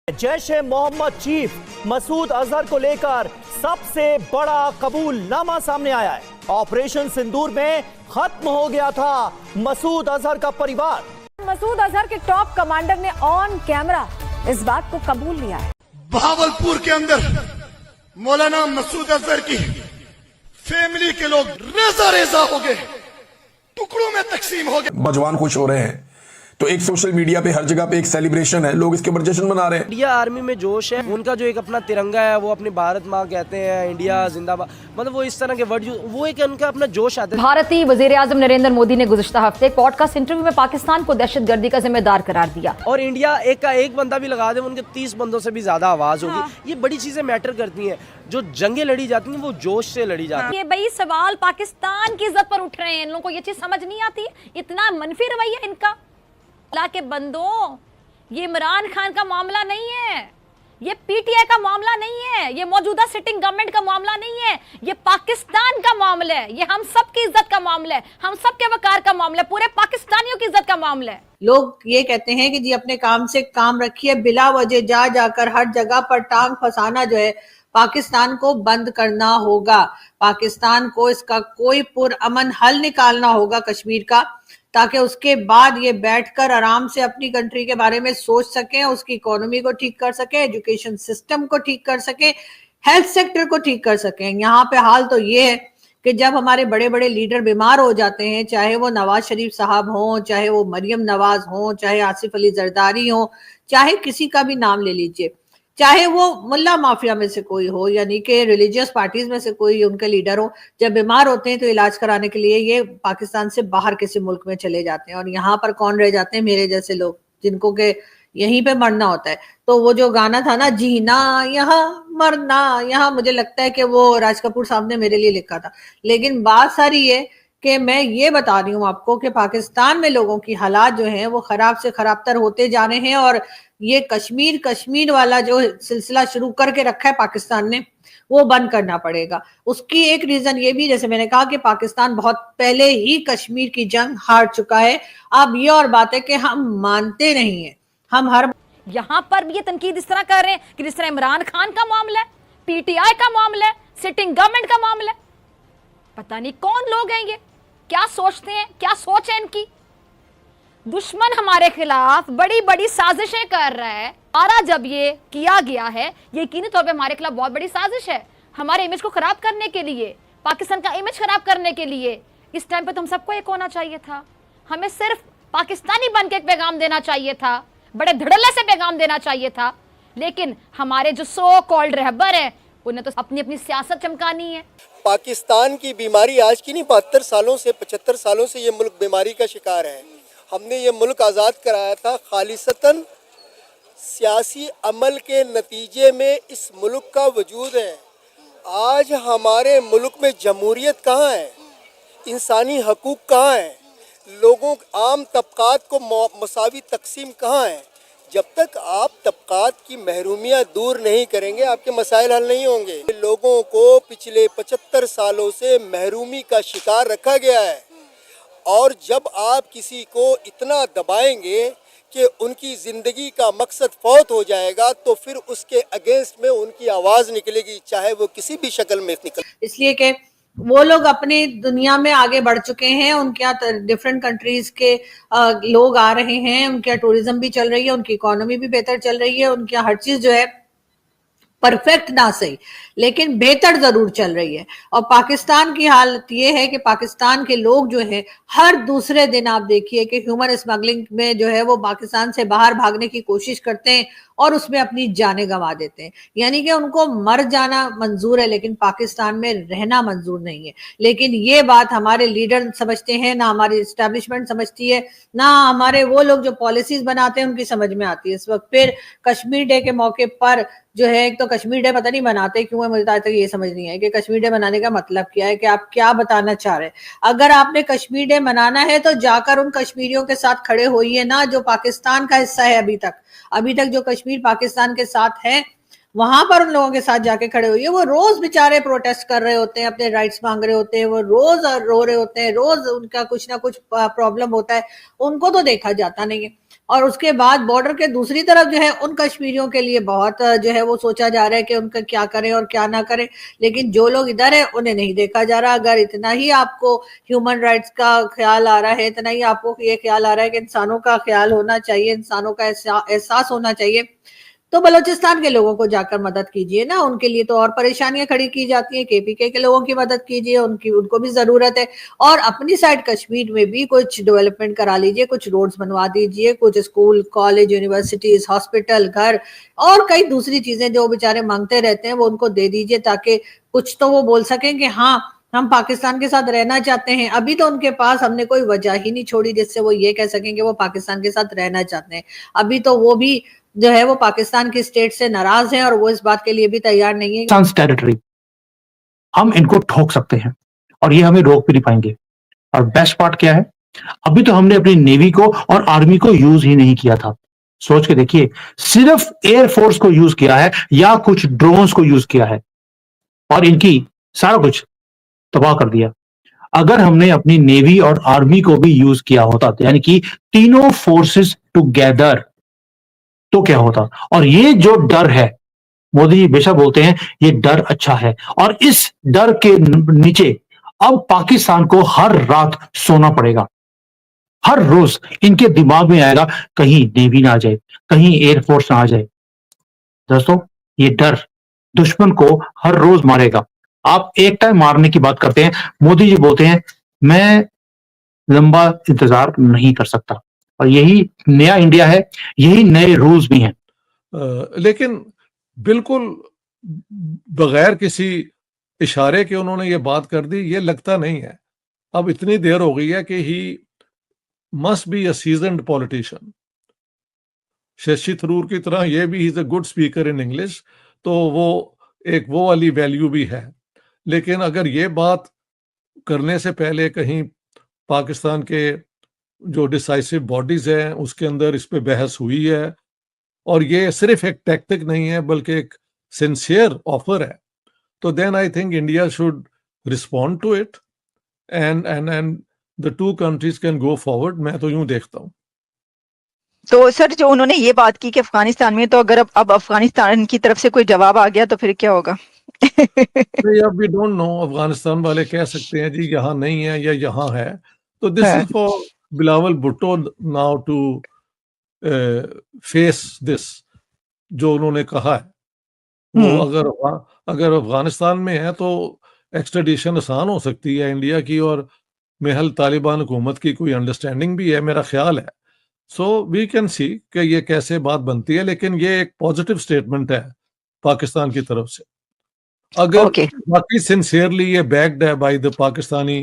जैश ए Mohammad chief Masood Azhar को लेकर सबसे बड़ा कबूलनामा सामने आया है। ऑपरेशन सिंदूर में खत्म हो गया था मसूद अजहर का परिवार। मसूद अजहर के टॉप कमांडर ने ऑन कैमरा इस बात को कबूल लिया है। बहावलपुर के अंदर मौलाना मसूद अजहर की फैमिली के लोग रेजा रेजा हो गए, टुकड़ों में तकसीम हो गए। नौजवान खुश हो रहे हैं तो एक सोशल मीडिया पे हर जगह पे एक सेलिब्रेशन है, लोग इसके ऊपर जश्न मना रहे हैं। इंडिया आर्मी में जोश है, उनका जो एक अपना तिरंगा है वो अपनी भारत माँ कहते हैं, इंडिया जिंदाबाद, मतलब वो इस तरह के वर्ड वो एक उनका अपना जोश आता है। भारतीय वजीर आजम नरेंद्र मोदी ने गुज़िश्ता हफ्ते पॉडकास्ट इंटरव्यू में पाकिस्तान को दहशतगर्दी का जिम्मेदार करार दिया। और इंडिया एक का एक बंदा भी लगा दे उनके 30 बंदों से भी ज्यादा आवाज होगी। ये बड़ी चीजें मैटर करती हैं। जो जंगें लड़ी जाती हैं वो जोश से लड़ी जाती है। ये भाई सवाल पाकिस्तान की इज्जत पर उठ रहे हैं। इन लोगों को ये चीज समझ नहीं आती, इतना मनफी रवैया इनका। अल्लाह के बंदों, ये इमरान खान का मामला नहीं है, ये पीटीआई का मामला नहीं है, ये मौजूदा सिटिंग गवर्नमेंट का मामला नहीं है, ये पाकिस्तान का मामला है, ये हम सब की इज्जत का मामला है, हम सब के वकार का मामला है, पूरे पाकिस्तानियों की इज्जत का मामला है। लोग ये कहते हैं कि जी अपने काम से काम रखिए, बिला वजह जा जाकर हर जगह पर टांग फंसाना जो है पाकिस्तान को बंद करना होगा। पाकिस्तान को इसका कोई पुरअमन हल निकालना होगा कश्मीर का, ताकि उसके बाद ये बैठकर आराम से अपनी कंट्री के बारे में सोच सकें, उसकी इकोनॉमी को ठीक कर सकें, एजुकेशन सिस्टम को ठीक कर सकें, हेल्थ सेक्टर को ठीक कर सकें। यहाँ पे हाल तो ये है कि जब हमारे बड़े बड़े लीडर बीमार हो जाते हैं, चाहे वो नवाज शरीफ साहब हों, चाहे वो मरियम नवाज हों, चाहे आसिफ अली जरदारी हों, चाहे किसी का भी नाम ले लीजिए, चाहे वो मुल्ला माफिया में से कोई हो, यानी कि रिलीजियस पार्टीज में से कोई उनके लीडर हो, जब बीमार होते हैं तो इलाज कराने के लिए ये पाकिस्तान से बाहर किसी मुल्क में चले जाते हैं। और यहाँ पर कौन रह जाते हैं? मेरे जैसे लोग, जिनको के यहीं पे मरना होता है। तो वो जो गाना था ना, जीना यहाँ मरना यहाँ, मुझे लगता है कि वो राज कपूर साहब ने मेरे लिए लिखा था। लेकिन बात सारी है कि मैं ये बता रही हूँ आपको कि पाकिस्तान में लोगों की हालात जो हैं वो खराब से खराबतर होते जा रहे हैं। और ये कश्मीर वाला जो सिलसिला शुरू करके रखा है पाकिस्तान ने, वो बंद करना पड़ेगा। उसकी एक रीजन ये भी, जैसे मैंने कहा, कि पाकिस्तान बहुत पहले ही कश्मीर की जंग हार चुका है। अब ये और बात है कि हम मानते नहीं है, हम हर यहाँ पर भी ये तनकीद इस तरह कर रहे हैं कि जिस तरह इमरान खान का मामला है, पीटीआई का मामला है, सिटिंग गवर्नमेंट का मामला है। पता नहीं कौन लोग हैं ये, क्या सोचते हैं, क्या सोच है इनकी। दुश्मन हमारे खिलाफ बड़ी बड़ी साजिशें कर रहा है। आरा जब ये किया गया है, यकीनी तौर पे हमारे खिलाफ बहुत बड़ी साजिश है, हमारे इमेज को खराब करने के लिए, पाकिस्तान का इमेज खराब करने के लिए। इस टाइम पे तो हम सबको एक होना चाहिए था, हमें सिर्फ पाकिस्तानी बन के एक पैगाम देना चाहिए था, बड़े धड़ल्ले से पैगाम देना चाहिए था। लेकिन हमारे जो सो कॉल्ड रहबर है, उन्हें तो अपनी अपनी सियासत चमकानी है। पाकिस्तान की बीमारी आज की नहीं, 72 सालों से 75 सालों से ये मुल्क बीमारी का शिकार है। हमने ये मुल्क आज़ाद कराया था खालिसतन सियासी अमल के नतीजे में इस मुल्क का वजूद है। आज हमारे मुल्क में जमहूरियत कहाँ है, इंसानी हकूक़ कहाँ है, लोगों आम तबकात को मसावी तकसीम कहाँ है। जब तक आप तबकात की महरूमियाँ दूर नहीं करेंगे, आपके मसाइल हल नहीं होंगे। लोगों को पिछले 75 सालों से महरूमी का शिकार रखा गया है, और जब आप किसी को इतना दबाएंगे कि उनकी ज़िंदगी का मकसद फौत हो जाएगा, तो फिर उसके अगेंस्ट में उनकी आवाज़ निकलेगी, चाहे वो किसी भी शक्ल में निकले। इसलिए कि वो लोग अपनी दुनिया में आगे बढ़ चुके हैं, उनके यहाँ डिफरेंट कंट्रीज के लोग आ रहे हैं, उनके यहाँ टूरिज्म भी चल रही है, उनकी इकोनॉमी भी बेहतर चल रही है, उनके यहाँ हर चीज जो है परफेक्ट ना सही लेकिन बेहतर जरूर चल रही है। और पाकिस्तान की हालत ये है कि पाकिस्तान के लोग जो है हर दूसरे दिन आप देखिए कि ह्यूमन स्मगलिंग में जो है वो पाकिस्तान से बाहर भागने की कोशिश करते हैं और उसमें अपनी जानें गंवा देते हैं। यानी कि उनको मर जाना मंजूर है, लेकिन पाकिस्तान में रहना मंजूर नहीं है। लेकिन ये बात हमारे लीडर समझते हैं, ना हमारी एस्टेब्लिशमेंट समझती है, ना हमारे वो लोग जो पॉलिसीज बनाते हैं उनकी समझ में आती है। इस वक्त फिर कश्मीर डे के मौके पर जो है, एक तो कश्मीर डे पता नहीं बनाते क्यों है, मुझे आज तक ये समझ नहीं है कि कश्मीर डे मनाने का मतलब क्या है, कि आप क्या बताना चाह रहे हैं। अगर आपने कश्मीर डे मनाना है तो जाकर उन कश्मीरियों के साथ खड़े होइए ना जो पाकिस्तान का हिस्सा है। अभी तक जो कश्मीर पाकिस्तान के साथ है, वहां पर उन लोगों के साथ जाके खड़े हुए। वो रोज बेचारे प्रोटेस्ट कर रहे होते हैं, अपने राइट्स मांग रहे होते हैं, वो रोज रो रहे होते हैं, रोज उनका कुछ ना कुछ प्रॉब्लम होता है, उनको तो देखा जाता नहीं है। और उसके बाद बॉर्डर के दूसरी तरफ जो है उन कश्मीरियों के लिए बहुत जो है वो सोचा जा रहा है कि उनका क्या करें और क्या ना करें, लेकिन जो लोग इधर है उन्हें नहीं देखा जा रहा। अगर इतना ही आपको ह्यूमन राइट्स का ख्याल आ रहा है, इतना ही आपको ये ख्याल आ रहा है कि इंसानों का ख्याल होना चाहिए, इंसानों का एहसास होना चाहिए, तो बलूचिस्तान के लोगों को जाकर मदद कीजिए ना। उनके लिए तो और परेशानियां खड़ी की जाती हैं। केपीके के लोगों की मदद कीजिए, उनको भी जरूरत है। और अपनी साइड कश्मीर में भी कुछ डेवलपमेंट करा लीजिए, कुछ रोड्स बनवा दीजिए, कुछ स्कूल, कॉलेज, यूनिवर्सिटीज, हॉस्पिटल, घर और कई दूसरी चीजें जो बेचारे मांगते रहते हैं वो उनको दे दीजिए, ताकि कुछ तो वो बोल सकें कि हाँ हम पाकिस्तान के साथ रहना चाहते हैं। अभी तो उनके पास हमने कोई वजह ही नहीं छोड़ी जिससे वो ये कह सकें कि वो पाकिस्तान के साथ रहना चाहते हैं। अभी तो वो भी जो है वो पाकिस्तान की स्टेट से नाराज हैं और वो इस बात के लिए भी तैयार नहीं है। टेरिटरी हम इनको ठोक सकते हैं और ये हमें रोक भी नहीं पाएंगे। और बेस्ट पार्ट क्या है, अभी तो हमने अपनी नेवी को और आर्मी को यूज ही नहीं किया था। सोच के देखिए, सिर्फ एयरफोर्स को यूज किया है या कुछ ड्रोन्स को यूज किया है और इनकी सारा कुछ तबाह कर दिया। अगर हमने अपनी नेवी और आर्मी को भी यूज किया होता, यानी कि तीनों फोर्सेस टुगेदर, तो क्या होता। और ये जो डर है, मोदी जी बेशक बोलते हैं ये डर अच्छा है, और इस डर के नीचे अब पाकिस्तान को हर रात सोना पड़ेगा। हर रोज इनके दिमाग में आएगा कहीं नेवी ना आ जाए, कहीं एयरफोर्स ना आ जाए। दोस्तों, ये डर दुश्मन को हर रोज मारेगा। आप एक टाइम मारने की बात करते हैं, मोदी जी बोलते हैं मैं लंबा इंतजार नहीं कर सकता। और यही नया इंडिया है, यही नए रूल्स भी हैं। लेकिन बिल्कुल बगैर किसी इशारे के उन्होंने ये बात कर दी, ये लगता नहीं है। अब इतनी देर हो गई है कि he must be a seasoned politician. Shashi Tharoor की तरह ये भी is a good speaker in English, तो वो वाली वैल्यू भी है। लेकिन अगर ये बात करने से पहले कहीं पाकिस्तान के जो डिसाइसिव बॉडीज हैं उसके अंदर इस पे बहस हुई है, और ये सिर्फ एक टैक्टिक नहीं है बल्कि एक सिंसियर ऑफर है, तो then I think India should respond to it and the two countries can go forward. मैं तो यूं देखता हूं। तो सर, जो उन्होंने ये बात की कि अफगानिस्तान में, तो अगर अब अफगानिस्तान की तरफ से कोई जवाब आ गया तो फिर क्या होगा? अब वी डोंट नो। अफगानिस्तान वाले कह सकते हैं जी यहाँ नहीं है या यहाँ है, तो this is for Bilawal Bhutto now to face this जो उन्होंने कहा है। वो अगर अफगानिस्तान में है तो एक्सट्रेडिशन आसान हो सकती है इंडिया की, और महल तालिबान हुकूमत की कोई अंडरस्टैंडिंग भी है, मेरा ख्याल है। सो वी कैन सी कि ये कैसे बात बनती है, लेकिन ये एक पॉजिटिव स्टेटमेंट है पाकिस्तान की तरफ से। अगर बाकी सिंसियरली ये बैक्ड है बाय द पाकिस्तानी